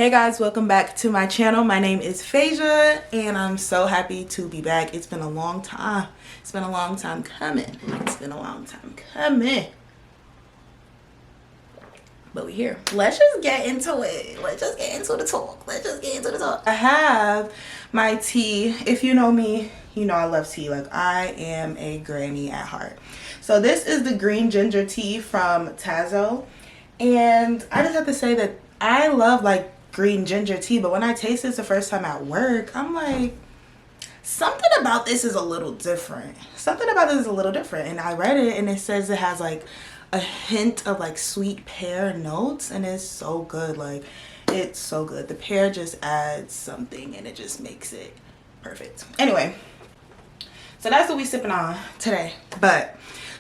Hey guys, welcome back to my channel. My name is Phajjordan and I'm so happy to be back. It's been a long time. It's been a long time coming. But we're here. Let's just get into it. Let's just get into the talk. I have my tea. If you know me, you know I love tea. Like, I am a granny at heart. So this is the green ginger tea from Tazo. And I just have to say that I love like green ginger tea, but when I tasted this the first time at work, I'm like, something about this is a little different. And I read it and it says it has like a hint of like sweet pear notes, and it's so good. Like, it's so good. The pear just adds something and it just makes it perfect. Anyway, so that's what we sipping on today.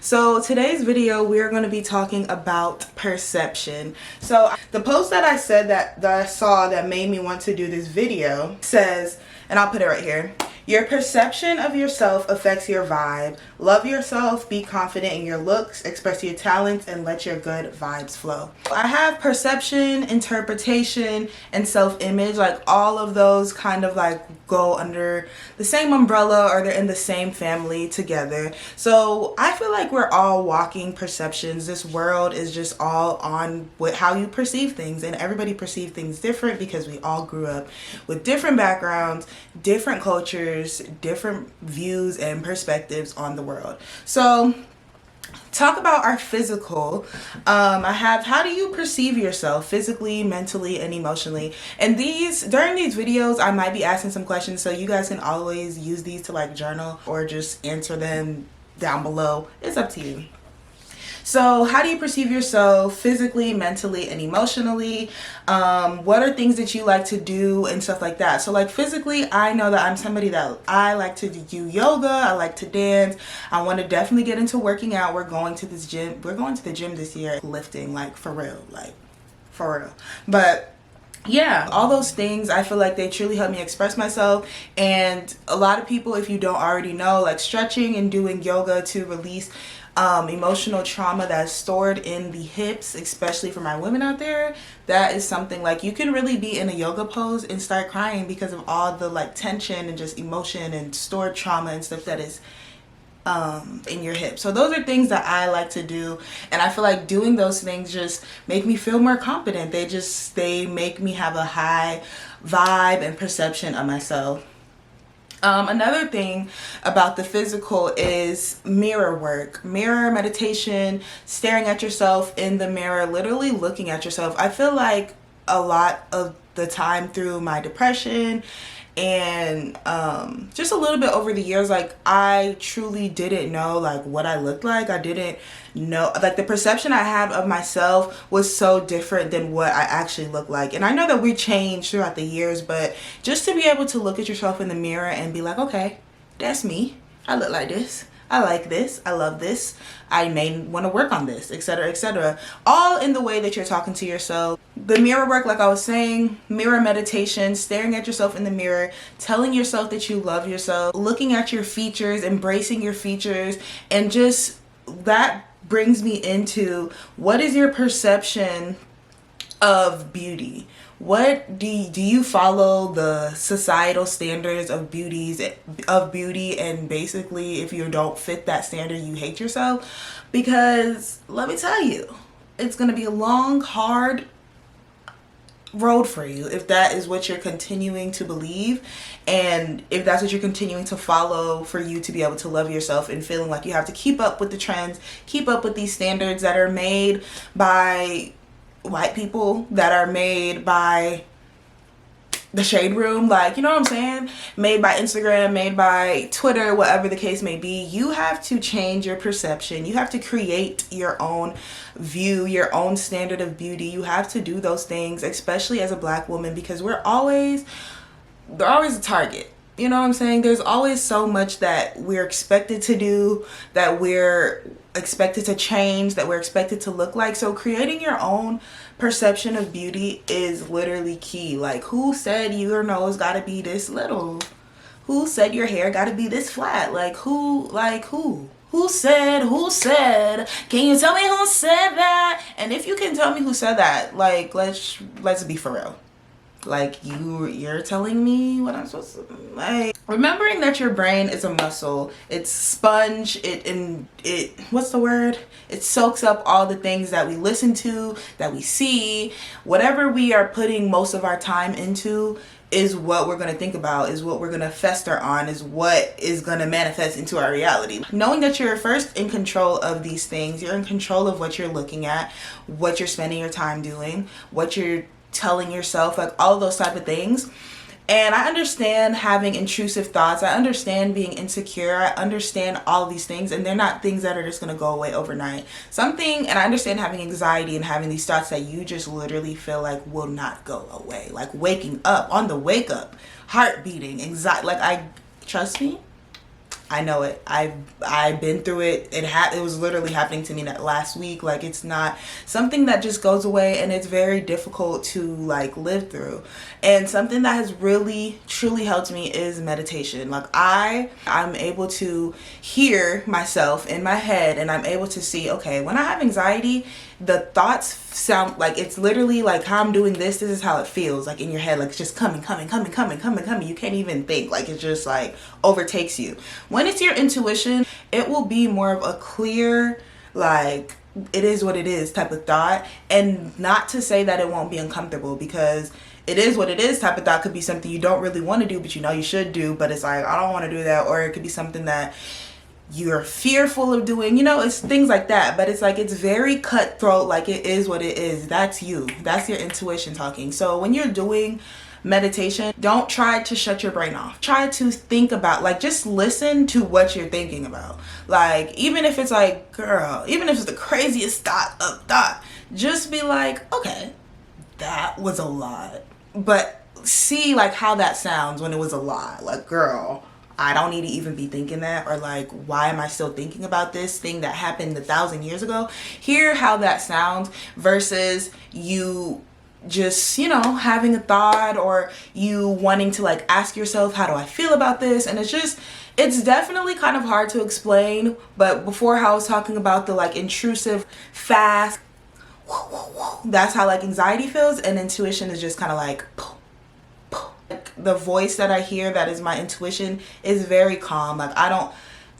So today's video, we're going to be talking about perception. So the post that I said that I saw that made me want to do this video says, and I'll put it right here: your perception of yourself affects your vibe. Love yourself, be confident in your looks, express your talents, and let your good vibes flow. I have perception, interpretation, and self-image. Like, all of those kind of like go under the same umbrella, or they're in the same family together. So I feel like we're all walking perceptions. This world is just all on with how you perceive things, and everybody perceives things different because we all grew up with different backgrounds, different cultures, different views and perspectives on the world. So talk about our physical. I have, how do you perceive yourself physically, mentally, and emotionally? And during these videos, I might be asking some questions, so you guys can always use these to like journal or just answer them down below. It's up to you. So how do you perceive yourself physically, mentally, and emotionally? What are things that you like to do and stuff like that? So like physically, I know that I'm somebody that I like to do yoga. I like to dance. I want to definitely get into working out. We're going to this gym. We're going to the gym this year, lifting, like for real. But yeah, all those things, I feel like they truly help me express myself. And a lot of people, if you don't already know, like stretching and doing yoga to release emotional trauma that's stored in the hips, especially for my women out there, that is something like you can really be in a yoga pose and start crying because of all the like tension and just emotion and stored trauma and stuff that is in your hips. So those are things that I like to do, and I feel like doing those things just make me feel more confident. They make me have a high vibe and perception of myself. Another thing about the physical is mirror work, mirror meditation, staring at yourself in the mirror, literally looking at yourself. I feel like a lot of the time through my depression and just a little bit over the years, like I truly didn't know like what I looked like. I didn't know, like the perception I had of myself was so different than what I actually look like. And I know that we change throughout the years, but just to be able to look at yourself in the mirror and be like, okay, that's me. I look like this. I like this. I love this. I may want to work on this, etc., etc. All in the way that you're talking to yourself. The mirror work, like I was saying, mirror meditation, staring at yourself in the mirror, telling yourself that you love yourself, looking at your features, embracing your features, and just that brings me into, what is your perception of beauty? What do you follow the societal standards of beauty, and basically if you don't fit that standard, you hate yourself? Because let me tell you, it's going to be a long, hard road for you if that is what you're continuing to believe, and if that's what you're continuing to follow, for you to be able to love yourself and feeling like you have to keep up with the trends, keep up with these standards that are made by white people, that are made by the shade room, like, you know what I'm saying, made by Instagram, made by Twitter, whatever the case may be. You have to change your perception. You have to create your own view, your own standard of beauty. You have to do those things, especially as a Black woman, because they're always a target. You know what I'm saying? There's always so much that we're expected to do, that we're expected to change, that we're expected to look like. So creating your own perception of beauty is literally key. Like, who said your nose gotta be this little? Who said your hair gotta be this flat? Who said? Can you tell me who said that? And if you can tell me who said that, like, let's be for real. Like you're telling me what I'm supposed to, like, remembering that your brain is a muscle. It's sponge. It what's the word? It soaks up all the things that we listen to, that we see. Whatever we are putting most of our time into is what we're going to think about, is what we're going to fester on, is what is going to manifest into our reality. Knowing that you're first in control of these things, you're in control of what you're looking at, what you're spending your time doing, what you're telling yourself, like all those type of things. And I understand having intrusive thoughts. I understand being insecure. I understand all of these things, and they're not things that are just going to go away overnight. And I understand having anxiety and having these thoughts that you just literally feel like will not go away. Like waking up, on the wake up, heart beating, anxiety. Like, trust me, I know it. I've been through it. It was literally happening to me that last week. Like, it's not something that just goes away, and it's very difficult to like live through. And something that has really truly helped me is meditation. Like I'm able to hear myself in my head, and I'm able to see, okay, when I have anxiety, the thoughts sound like it's literally like how I'm doing this is how it feels like in your head. Like it's just coming. You can't even think. Like it just like overtakes you. When it's your intuition, it will be more of a clear, like, it is what it is type of thought. And not to say that it won't be uncomfortable, because it is what it is type of thought could be something you don't really want to do, but you know you should do, but it's like, I don't want to do that. Or it could be something that you're fearful of doing, you know, it's things like that. But it's like, it's very cutthroat. Like it is what it is. That's you. That's your intuition talking. So when you're doing meditation, don't try to shut your brain off. Try to think about, like, just listen to what you're thinking about. Like, even if it's like, girl, even if it's the craziest thought, just be like, okay, that was a lot. But see like how that sounds when it was a lot. Like, girl, I don't need to even be thinking that. Or like, why am I still thinking about this thing that happened 1,000 years ago? Hear how that sounds versus you just, you know, having a thought, or you wanting to like ask yourself, how do I feel about this? And it's definitely kind of hard to explain. But before, how I was talking about the like intrusive, fast, that's how like anxiety feels. And intuition is just kind of like the voice that I hear, that is my intuition, is very calm. Like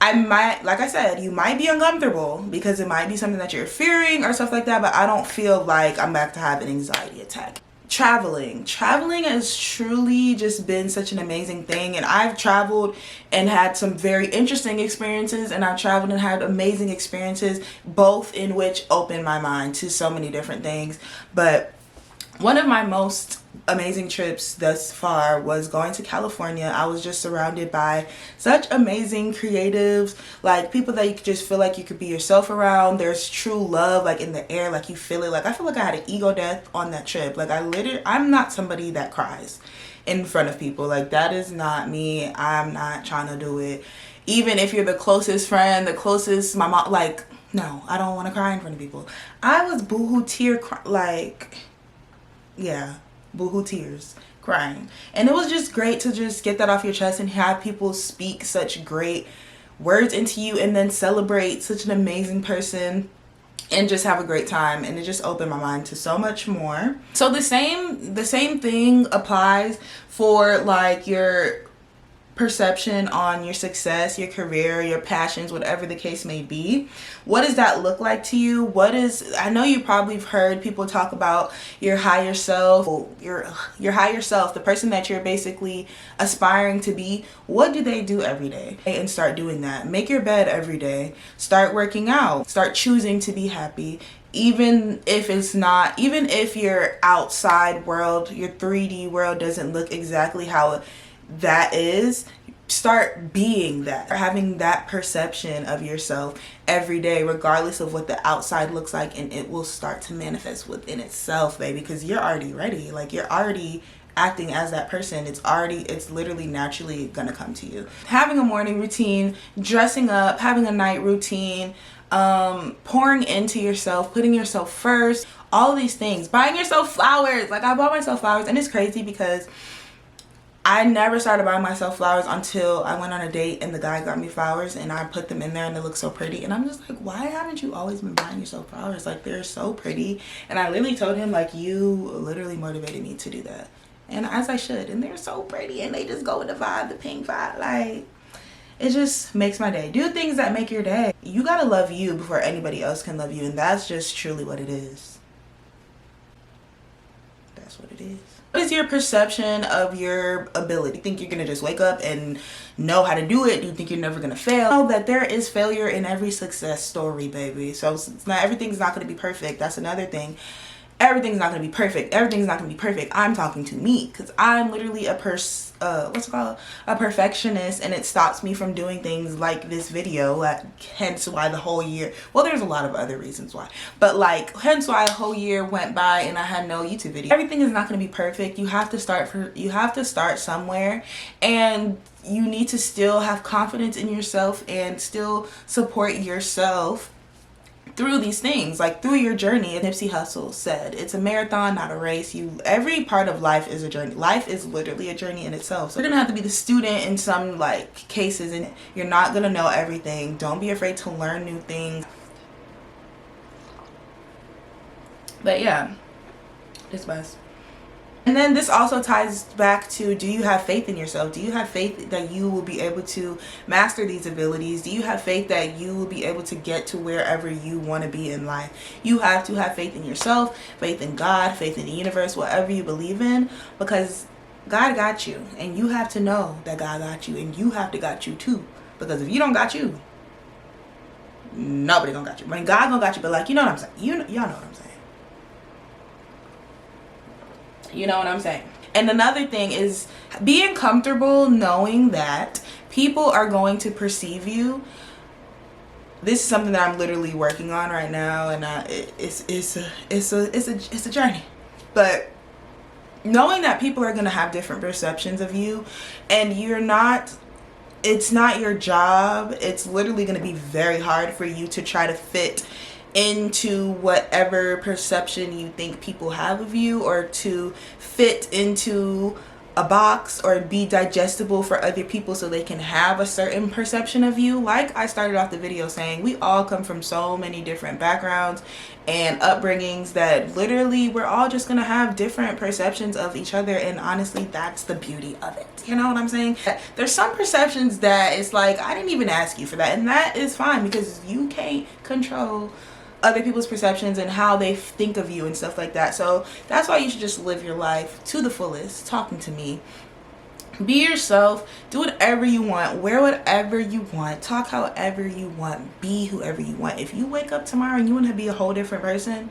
I might, like I said, you might be uncomfortable because it might be something that you're fearing or stuff like that, but I don't feel like I'm back to have an anxiety attack. Traveling has truly just been such an amazing thing. And I've traveled and had some very interesting experiences, and I've traveled and had amazing experiences, both in which opened my mind to so many different things. But one of my most amazing trips thus far was going to California. I was just surrounded by such amazing creatives, like people that you could just feel like you could be yourself around. There's true love like in the air, like you feel it. Like I feel like I had an ego death on that trip. Like I'm not somebody that cries in front of people. Like that is not me. I'm not trying to do it. Even if you're the closest friend, the closest, my mom, like, no, I don't want to cry in front of people. I was boohoo boohoo tears, crying. And it was just great to just get that off your chest and have people speak such great words into you, and then celebrate such an amazing person and just have a great time. And it just opened my mind to so much more. So the same thing applies for like your perception on your success, your career, your passions, whatever the case may be. What does that look like to you? I know you probably have heard people talk about your higher self, your higher self, the person that you're basically aspiring to be. What do they do every day? And start doing that. Make your bed every day. Start working out. Start choosing to be happy. Even if your outside world, your 3D world doesn't look exactly how that is, start being that, or having that perception of yourself every day, regardless of what the outside looks like, and it will start to manifest within itself, baby, because you're already ready. Like you're already acting as that person. It's literally naturally gonna come to you. Having a morning routine, dressing up, having a night routine, pouring into yourself, putting yourself first, all of these things, buying yourself flowers. Like I bought myself flowers, and it's crazy because I never started buying myself flowers until I went on a date and the guy got me flowers, and I put them in there and they look so pretty. And I'm just like, why haven't you always been buying yourself flowers? Like they're so pretty. And I literally told him, like, you literally motivated me to do that. and as I should, and they're so pretty, and they just go with the vibe, the pink vibe. Like, it just makes my day. Do things that make your day. You gotta love you before anybody else can love you, and that's just truly what it is. That's what it is. What is your perception of your ability? You think you're gonna just wake up and know how to do it? Do you think you're never gonna fail? Know that there is failure in every success story, baby. So it's not, everything's not gonna be perfect. That's another thing. Everything's not gonna be perfect. Everything's not gonna be perfect. I'm talking to me, because I'm literally a a perfectionist, and it stops me from doing things like this video. Hence why the whole year, well, there's a lot of other reasons why, but like, hence why a whole year went by and I had no YouTube video. Everything is not gonna be perfect. You have to start somewhere, and you need to still have confidence in yourself and still support yourself through these things, like through your journey. Nipsey Hussle said, it's a marathon, not a race. Every part of life is a journey. Life is literally a journey in itself. So you're gonna have to be the student in some like cases, and you're not gonna know everything. Don't be afraid to learn new things. But yeah, it's best. And then this also ties back to, do you have faith in yourself? Do you have faith that you will be able to master these abilities? Do you have faith that you will be able to get to wherever you want to be in life? You have to have faith in yourself, faith in God, faith in the universe, whatever you believe in, because God got you, and you have to know that God got you, and you have to got you too. Because if you don't got you, nobody gonna got you. I mean, God gonna got you, but like, you know what I'm saying? Y'all know what I'm saying. You know what I'm saying? And another thing is being comfortable knowing that people are going to perceive you. This is something that I'm literally working on right now, and it's a journey. But knowing that people are going to have different perceptions of you, and it's not your job. It's literally going to be very hard for you to try to fit into whatever perception you think people have of you, or to fit into a box or be digestible for other people so they can have a certain perception of you. Like I started off the video saying, we all come from so many different backgrounds and upbringings that literally we're all just gonna have different perceptions of each other, and honestly, that's the beauty of it. You know what I'm saying? There's some perceptions that it's like, I didn't even ask you for that, and that is fine, because you can't control other people's perceptions and how they think of you and stuff like that. So that's why you should just live your life to the fullest. Talking to me, be yourself, do whatever you want, wear whatever you want, talk however you want, be whoever you want. If you wake up tomorrow and you want to be a whole different person,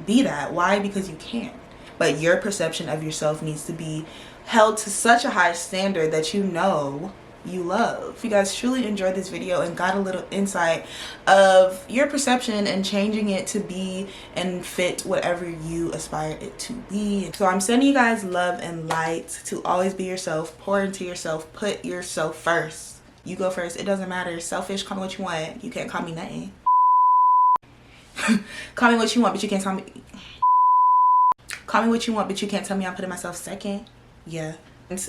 be that. Why? Because you can. But your perception of yourself needs to be held to such a high standard that you know you love. If you guys truly enjoyed this video and got a little insight of your perception and changing it to be and fit whatever you aspire it to be. So I'm sending you guys love and light to always be yourself, pour into yourself, put yourself first. You go first. It doesn't matter. Selfish, call me what you want. You can't call me nothing. Call me what you want, but you can't tell me. Call me what you want, but you can't tell me I'm putting myself second. Yeah.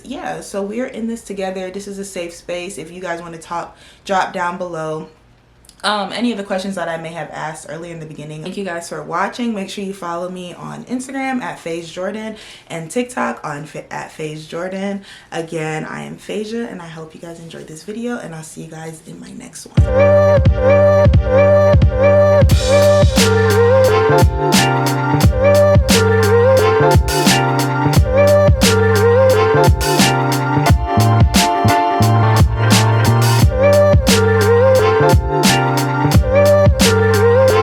Yeah, so we're in this together. This is a safe space. If you guys want to talk, drop down below any of the questions that I may have asked earlier in the beginning. Thank you guys for watching. Make sure you follow me on Instagram at phajjordan and TikTok at phajjordan. Again, I am Phaja, and I hope you guys enjoyed this video, and I'll see you guys in my next one.